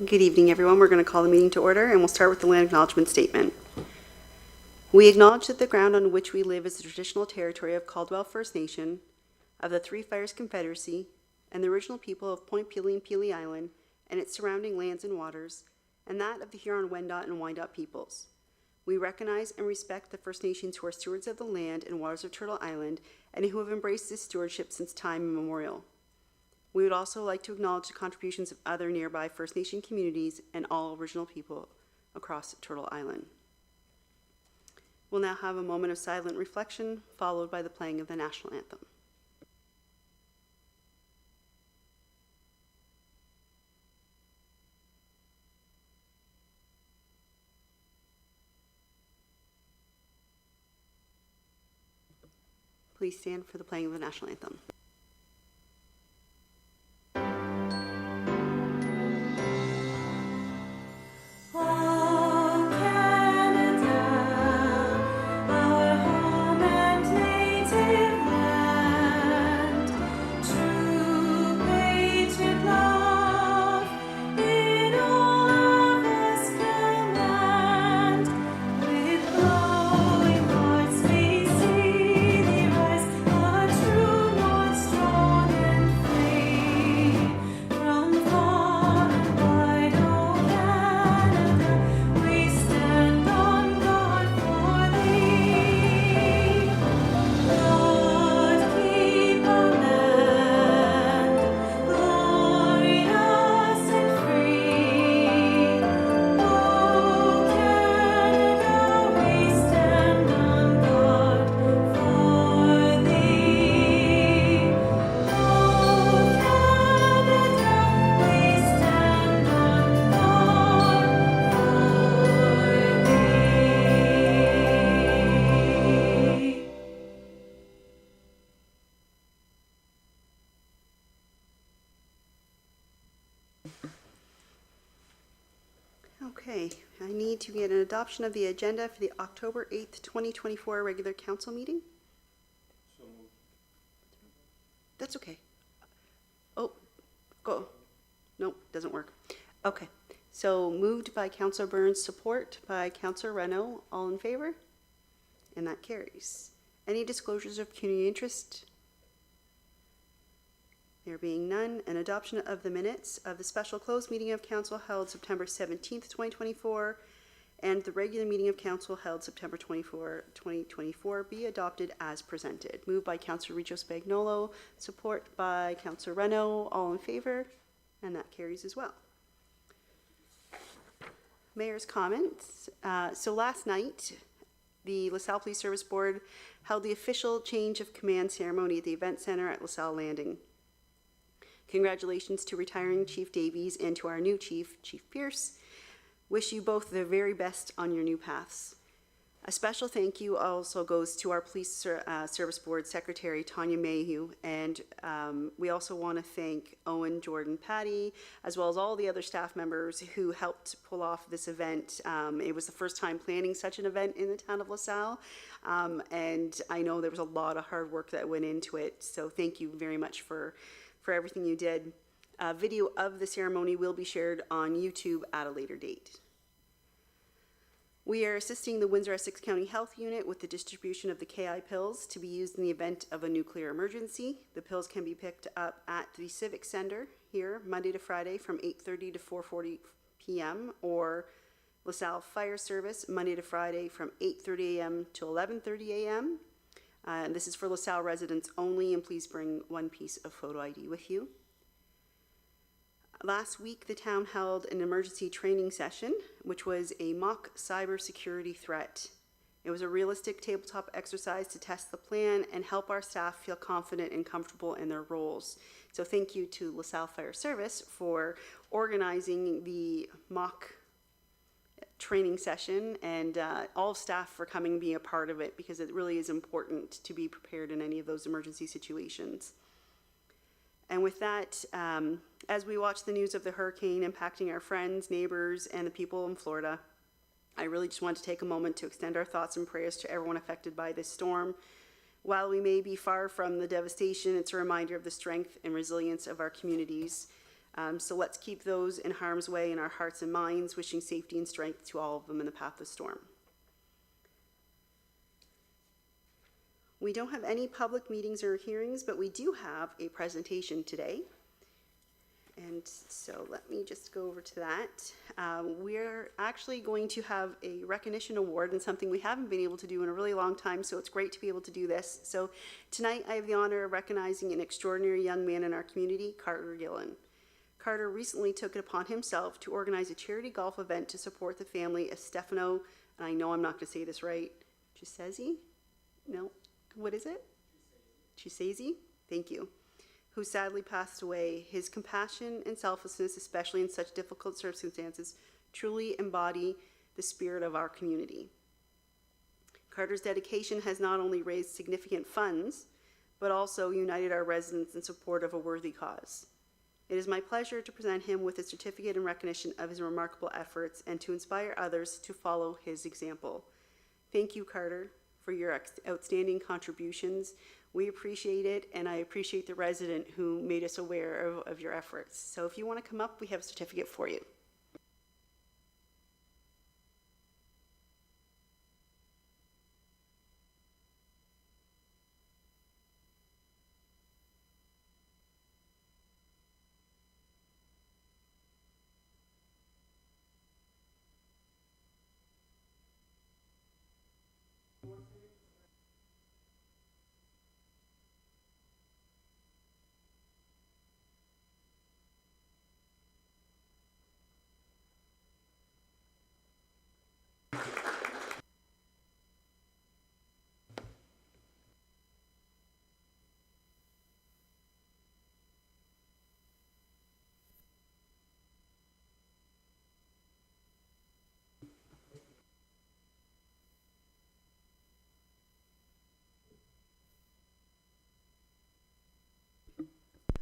Good evening, everyone. We're going to call the meeting to order, and we'll start with the land acknowledgement statement. We acknowledge that the ground on which we live is the traditional territory of Caldwell First Nation, of the Three Fires Confederacy, and the original people of Point Pelee and Pelee Island and its surrounding lands and waters, and that of the Huron-Wendat and Wyandot peoples. We recognize and respect the First Nations who are stewards of the land and waters of Turtle Island and who have embraced this stewardship since time immemorial. We would also like to acknowledge the contributions of other nearby First Nation communities and all original people across Turtle Island. We'll now have a moment of silent reflection, followed by the playing of the national anthem. Please stand for the playing of the national anthem. Okay, I need to get an adoption of the agenda for the October 8th, 2024 regular council meeting. So moved. That's okay. Oh, go. Nope, doesn't work. Okay, so moved by Councillor Burns, support by Councillor Renault. All in favor? And that carries. Any disclosures of community interest? There being none, an adoption of the minutes of the special closed meeting of council held September 17th, 2024, and the regular meeting of council held September 24, 2024 be adopted as presented. Moved by Councillor Richo Spagnolo, support by Councillor Renault. All in favor? And that carries as well. Mayor's comments. So last night, the LaSalle Police Service Board held the official change of command ceremony at the event center at LaSalle Landing. Congratulations to retiring Chief Davies and to our new chief, Chief Pierce. Wish you both the very best on your new paths. A special thank you also goes to our Police Service Board Secretary, Tanya Mayhew, and we also want to thank Owen, Jordan, Patty, as well as all the other staff members who helped pull off this event. It was the first time planning such an event in the town of LaSalle, and I know there was a lot of hard work that went into it, so thank you very much for everything you did. A video of the ceremony will be shared on YouTube at a later date. We are assisting the Windsor-Essex County Health Unit with the distribution of the KI pills to be used in the event of a nuclear emergency. The pills can be picked up at the Civic Center here Monday to Friday from 8:30 to 4:40 p.m. or LaSalle Fire Service Monday to Friday from 8:30 a.m. to 11:30 a.m. And this is for LaSalle residents only, and please bring one piece of photo ID with you. Last week, the town held an emergency training session, which was a mock cybersecurity threat. It was a realistic tabletop exercise to test the plan and help our staff feel confident and comfortable in their roles. So thank you to LaSalle Fire Service for organizing the mock training session, and all staff for coming and being a part of it, because it really is important to be prepared in any of those emergency situations. And with that, as we watch the news of the hurricane impacting our friends, neighbors, and the people in Florida, I really just want to take a moment to extend our thoughts and prayers to everyone affected by this storm. While we may be far from the devastation, it's a reminder of the strength and resilience of our communities. So let's keep those in harm's way in our hearts and minds, wishing safety and strength to all of them in the path of storm. We don't have any public meetings or hearings, but we do have a presentation today. And so let me just go over to that. We're actually going to have a recognition award, and something we haven't been able to do in a really long time, so it's great to be able to do this. So tonight I have the honor of recognizing an extraordinary young man in our community, Carter Gillen. Carter recently took it upon himself to organize a charity golf event to support the family of Stefano, and I know I'm not going to say this right, Chisesi? No, what is it? Chisesi? Thank you. Who sadly passed away. His compassion and selflessness, especially in such difficult circumstances, truly embody the spirit of our community. Carter's dedication has not only raised significant funds, but also united our residents in support of a worthy cause. It is my pleasure to present him with a certificate in recognition of his remarkable efforts and to inspire others to follow his example. Thank you, Carter, for your outstanding contributions. We appreciate it, and I appreciate the resident who made us aware of your efforts. So if you want to come up, we have a certificate for you.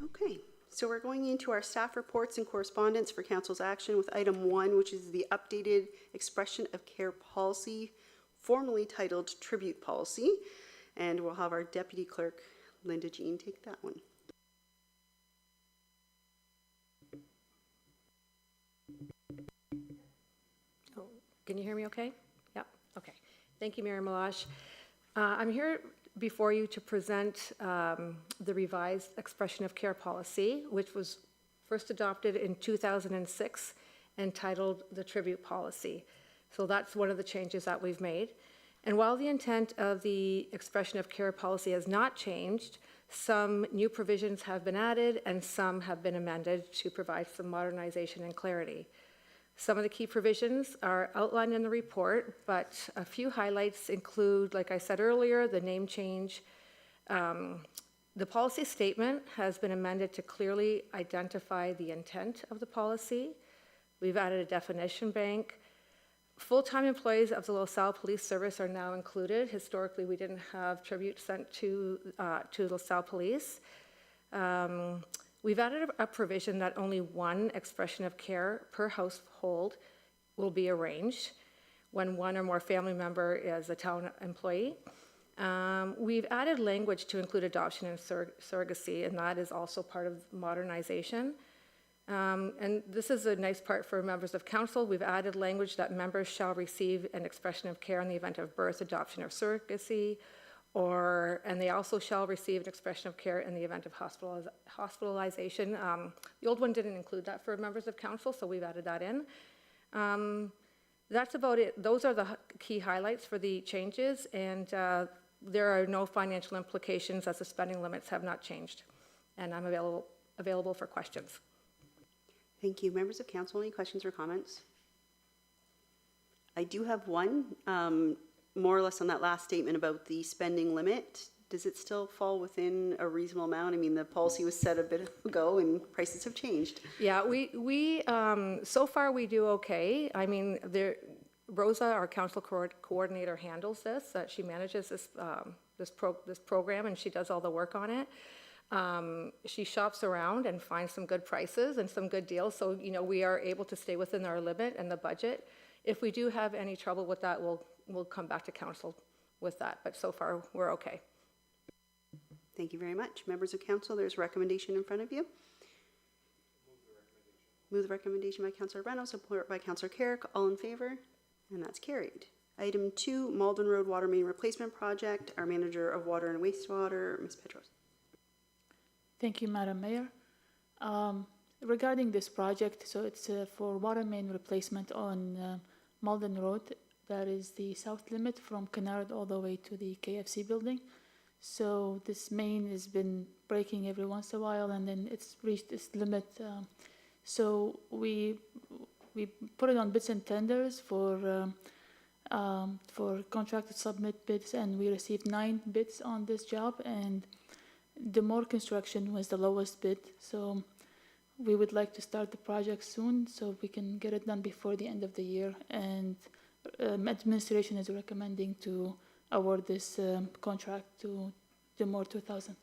Okay, so we're going into our staff reports and correspondence for council's action with item 1, which is the updated expression of care policy, formerly titled tribute policy. And we'll have our deputy clerk, Linda Jean, take that one. Oh, can you hear me okay? Yep, okay. Thank you, Mary Malash. I'm here before you to present the revised expression of care policy, which was first adopted in 2006 and titled the tribute policy. So that's one of the changes that we've made. And while the intent of the expression of care policy has not changed, some new provisions have been added and some have been amended to provide some modernization and clarity. Some of the key provisions are outlined in the report, but a few highlights include, like I said earlier, the name change. The policy statement has been amended to clearly identify the intent of the policy. We've added a definition bank. Full-time employees of the LaSalle Police Service are now included. Historically, we didn't have tribute sent to LaSalle Police. We've added a provision that only one expression of care per household will be arranged when one or more family member is a town employee. We've added language to include adoption and surrogacy, and that is also part of modernization. And this is a nice part for members of council. We've added language that members shall receive an expression of care in the event of birth, adoption, or surrogacy, and they also shall receive an expression of care in the event of hospitalization. The old one didn't include that for members of council, so we've added that in. That's about it. Those are the key highlights for the changes, and there are no financial implications as the spending limits have not changed. And I'm available for questions. Thank you. Members of council, any questions or comments? I do have one, more or less on that last statement about the spending limit. Does it still fall within a reasonable amount? I mean, the policy was set a bit ago and prices have changed. Yeah, we so far we do okay. I mean, Rosa, our council coordinator, handles this. She manages this program, and she does all the work on it. She shops around and finds some good prices and some good deals. So, we are able to stay within our limit and the budget. If we do have any trouble with that, we'll come back to council with that. But so far, we're okay. Thank you very much. Members of council, there's a recommendation in front of you. Move the recommendation by Councillor Reno, support by Councillor Carrick. All in favor? And that's carried. Item 2, Malden Road Water Main Replacement Project. Our Manager of Water and Wastewater, Ms. Petros. Thank you, Madam Mayor. Regarding this project, so it's for water main replacement on Malden Road. That is the south limit from Kennard all the way to the KFC building. So this main has been breaking every once in a while, and then it's reached its limit. So we put it on bids and tenders for contracted submit bids, and we received 9 bids on this job, and Demore Construction was the lowest bid. So we would like to start the project soon so we can get it done before the end of the year. And administration is recommending to award this contract to Demore 2000.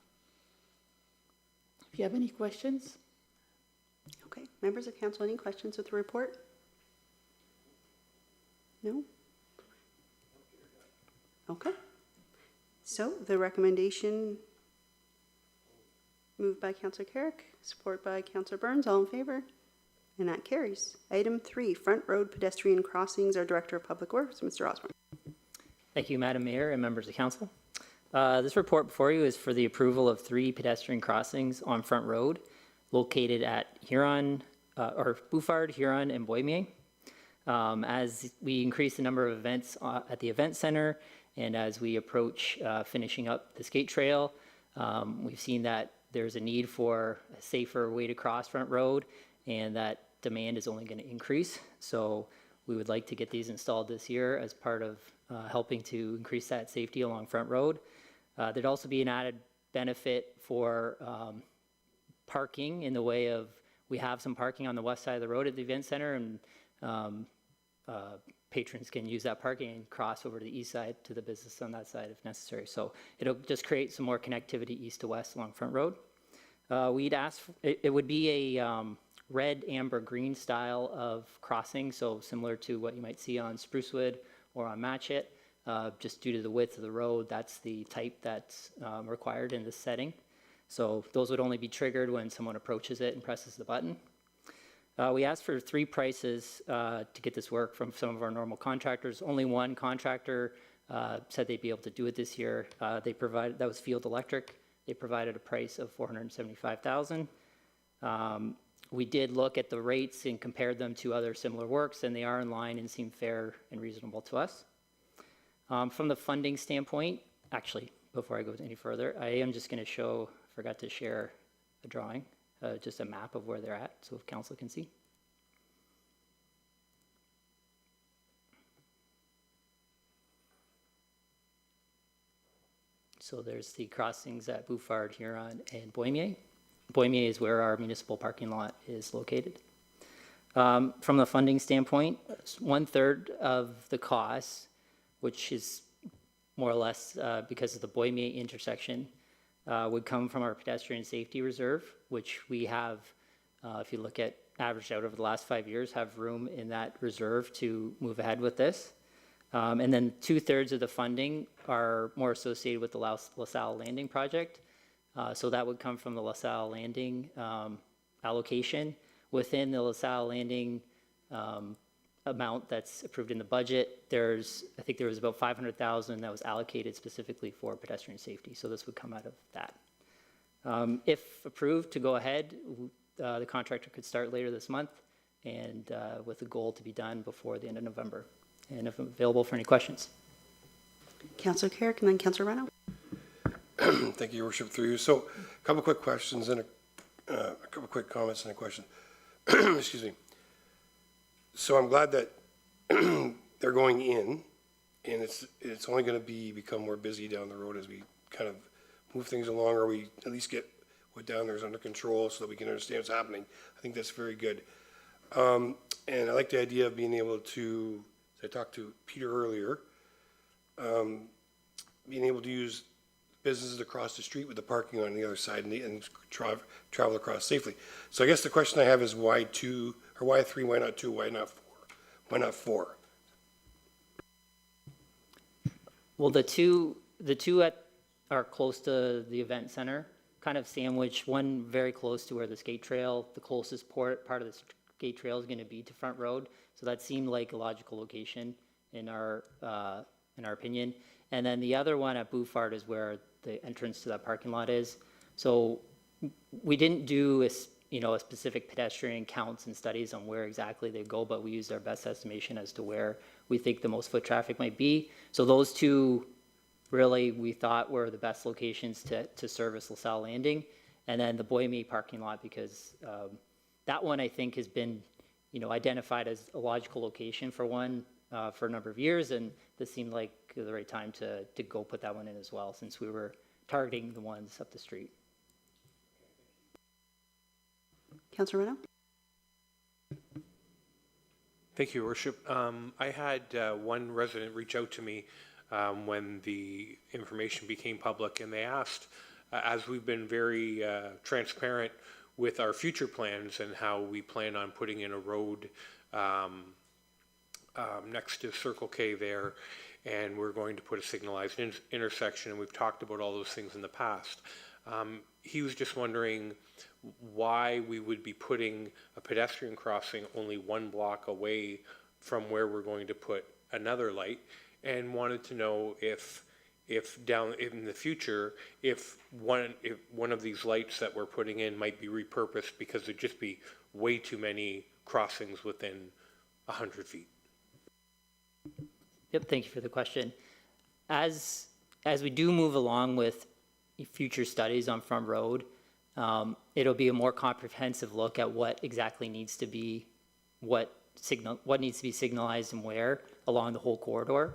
If you have any questions. Okay. Members of council, any questions with the report? No? Okay. So the recommendation moved by Councillor Carrick, support by Councillor Burns. All in favor? And that carries. Item 3, Front Road Pedestrian Crossings. Our Director of Public Works, Mr. Osborne. Thank you, Madam Mayor and members of council. This report before you is for the approval of 3 pedestrian crossings on Front Road located at Huron, or Bouffard, Huron, and Boismier. As we increase the number of events at the event center and as we approach finishing up the skate trail, we've seen that there's a need for a safer way to cross Front Road, and that demand is only going to increase. So we would like to get these installed this year as part of helping to increase that safety along Front Road. There'd also be an added benefit for parking in the way of, we have some parking on the west side of the road at the event center, and patrons can use that parking and cross over to the east side to the business on that side if necessary. So it'll just create some more connectivity east to west along Front Road. We'd ask, it would be a red, amber, green style of crossing, so similar to what you might see on Sprucewood or on Matchett. Just due to the width of the road, that's the type that's required in this setting. So those would only be triggered when someone approaches it and presses the button. We asked for 3 prices to get this work from some of our normal contractors. Only one contractor said they'd be able to do it this year. They provided, that was Field Electric. They provided a price of $475,000. We did look at the rates and compared them to other similar works, and they are in line and seem fair and reasonable to us. From the funding standpoint, actually, before I go any further, I am just going to show, forgot to share a drawing, just a map of where they're at, so if council can see. So there's the crossings at Bouffard, Huron, and Boismier. Boismier is where our municipal parking lot is located. From the funding standpoint, 1/3 of the cost, which is more or less because of the Boismier intersection, would come from our pedestrian safety reserve, which we have, if you look at averaged out over the last 5 years, have room in that reserve to move ahead with this. And then 2/3 of the funding are more associated with the LaSalle Landing project. So that would come from the LaSalle Landing allocation. Within the LaSalle Landing amount that's approved in the budget, I think there was about $500,000 that was allocated specifically for pedestrian safety. So this would come out of that. If approved to go ahead, the contractor could start later this month, and with the goal to be done before the end of November. And if available for any questions. Councillor Carrick and then Councillor Reno. Thank you, Your Worship, through you. So a couple quick questions and a couple quick comments and a question. Excuse me. So I'm glad that they're going in, and it's only going to become more busy down the road as we kind of move things along, or we at least get what down there is under control so that we can understand what's happening. I think that's very good. And I like the idea of being able to, as I talked to Peter earlier, being able to use businesses across the street with the parking on the other side and travel across safely. So I guess the question I have is why 2, or why 3, why not 2, why not 4? Why not 4? Well, the two at are close to the event center, kind of sandwiched, one very close to where the skate trail, the closest part of the skate trail is going to be to Front Road. So that seemed like a logical location in our opinion. And then the other one at Bouffard is where the entrance to that parking lot is. So we didn't do a specific pedestrian counts and studies on where exactly they go, but we used our best estimation as to where we think the most foot traffic might be. So those two really we thought were the best locations to service LaSalle Landing. And then the Boyme parking lot, because that one I think has been, identified as a logical location for for a number of years. And this seemed like the right time to go put that one in as well, since we were targeting the ones up the street. Councillor Reno? Thank you, Your Worship. I had one resident reach out to me when the information became public, and they asked, as we've been very transparent with our future plans and how we plan on putting in a road next to Circle K there, and we're going to put a signalized intersection, and we've talked about all those things in the past. He was just wondering why we would be putting a pedestrian crossing only 1 block away from where we're going to put another light, and wanted to know if down in the future, if one of these lights that we're putting in might be repurposed, because there'd just be way too many crossings within 100 feet. Yep, thank you for the question. As we do move along with future studies on Front Road, it'll be a more comprehensive look at what exactly needs to be, what needs to be signalized and where along the whole corridor.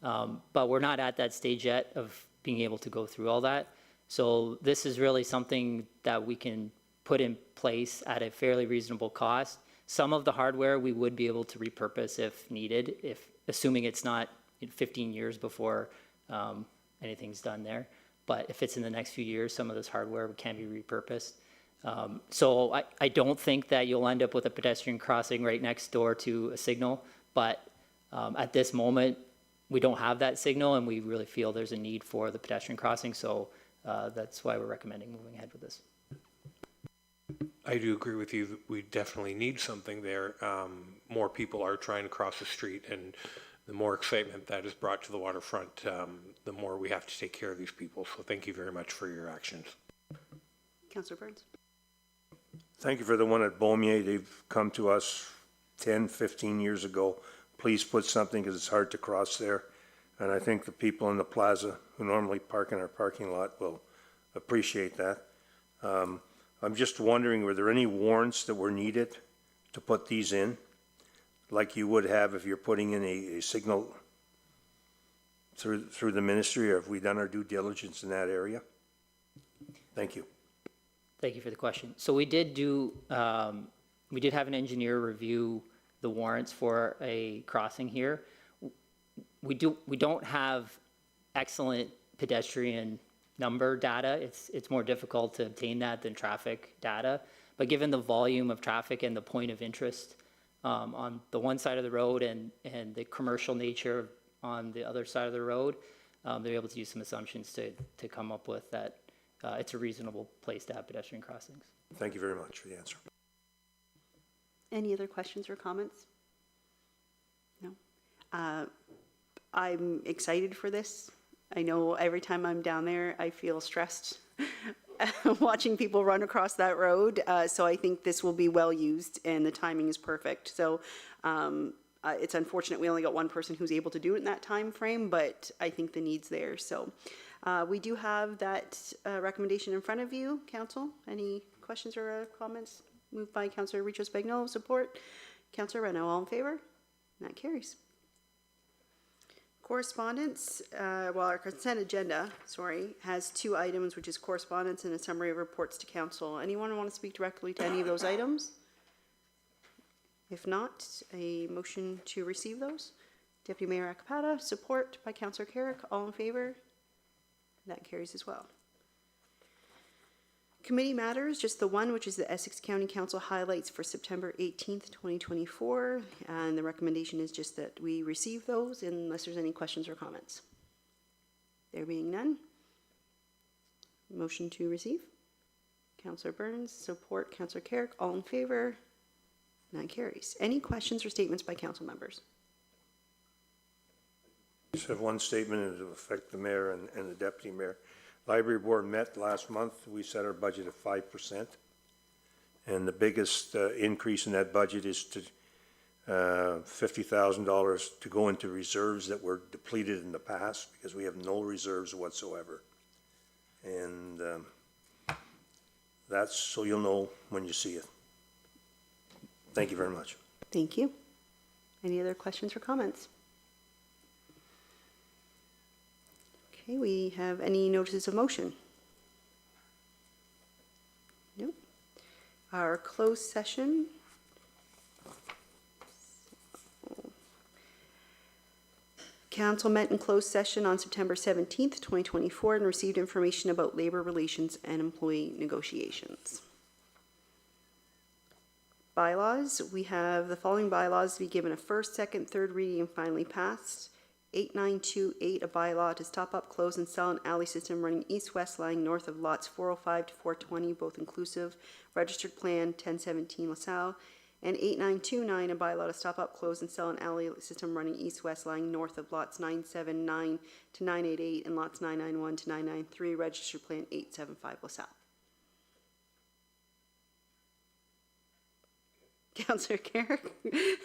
But we're not at that stage yet of being able to go through all that. So this is really something that we can put in place at a fairly reasonable cost. Some of the hardware we would be able to repurpose if needed, assuming it's not 15 years before anything's done there. But if it's in the next few years, some of this hardware can be repurposed. So I don't think that you'll end up with a pedestrian crossing right next door to a signal. But at this moment, we don't have that signal, and we really feel there's a need for the pedestrian crossing. So that's why we're recommending moving ahead with this. I do agree with you that we definitely need something there. More people are trying to cross the street, and the more excitement that is brought to the waterfront, the more we have to take care of these people. So thank you very much for your actions. Councillor Burns? Thank you for the one at Beaumier. They've come to us 10, 15 years ago. Please put something, because it's hard to cross there. And I think the people in the plaza who normally park in our parking lot will appreciate that. I'm just wondering, were there any warrants that were needed to put these in, like you would have if you're putting in a signal through the ministry, or have we done our due diligence in that area? Thank you. Thank you for the question. So we did have an engineer review the warrants for a crossing here. We don't have excellent pedestrian number data. It's more difficult to obtain that than traffic data. But given the volume of traffic and the point of interest on the one side of the road and the commercial nature on the other side of the road, they're able to use some assumptions to come up with that it's a reasonable place to have pedestrian crossings. Thank you very much for the answer. Any other questions or comments? No? I'm excited for this. I know every time I'm down there, I feel stressed watching people run across that road. So I think this will be well used, and the timing is perfect. So it's unfortunate we only got one person who's able to do it in that time frame, but I think the need's there. So we do have that recommendation in front of you, Council. Any questions or comments? Moved by Councillor Richo-Spagnolo, support. Councillor Reno, all in favor? That carries. Correspondence, our consent agenda, has 2 items, which is correspondence and a summary of reports to council. Anyone want to speak directly to any of those items? If not, a motion to receive those. Deputy Mayor Acapata, support by Councillor Carrick, all in favor? That carries as well. Committee matters, just the one, which is the Essex County Council highlights for September 18th, 2024. And the recommendation is just that we receive those unless there's any questions or comments. There being none, Motion to receive. Counselor Burns, support Counselor Carrick. All in favor? That carries. Any questions or statements by council members? Just have one statement, and it'll affect the mayor and the deputy mayor. Library board met last month. We set our budget at 5%. And the biggest increase in that budget is to $50,000 to go into reserves that were depleted in the past, because we have no reserves whatsoever. And that's so you'll know when you see it. Thank you very much. Thank you. Any other questions or comments? Okay, we have any notices of motion? Nope. Our closed session. Council met in closed session on September 17th, 2024, and received information about labor relations and employee negotiations. Bylaws, we have the following bylaws to be given a first, second, third reading and finally passed. 8928, a bylaw to stop up, close, and sell an alley system running east-west lying north of lots 405 to 420, both inclusive, registered plan 1017 LaSalle. And 8929, a bylaw to stop up, close, and sell an alley system running east-west lying north of lots 979 to 988 and lots 991 to 993, registered plan 875 LaSalle. Councillor Carrick,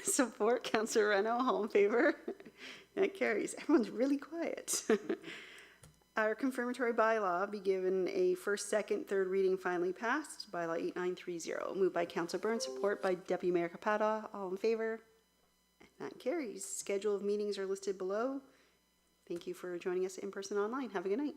support. Councillor Reno, all in favor? That carries. Everyone's really quiet. Our confirmatory bylaw be given a first, second, third reading, finally passed. Bylaw 8930. Moved by Councillor Burns, support by Deputy Mayor Capata. All in favor? That carries. Schedule of meetings are listed below. Thank you for joining us in person online. Have a good night.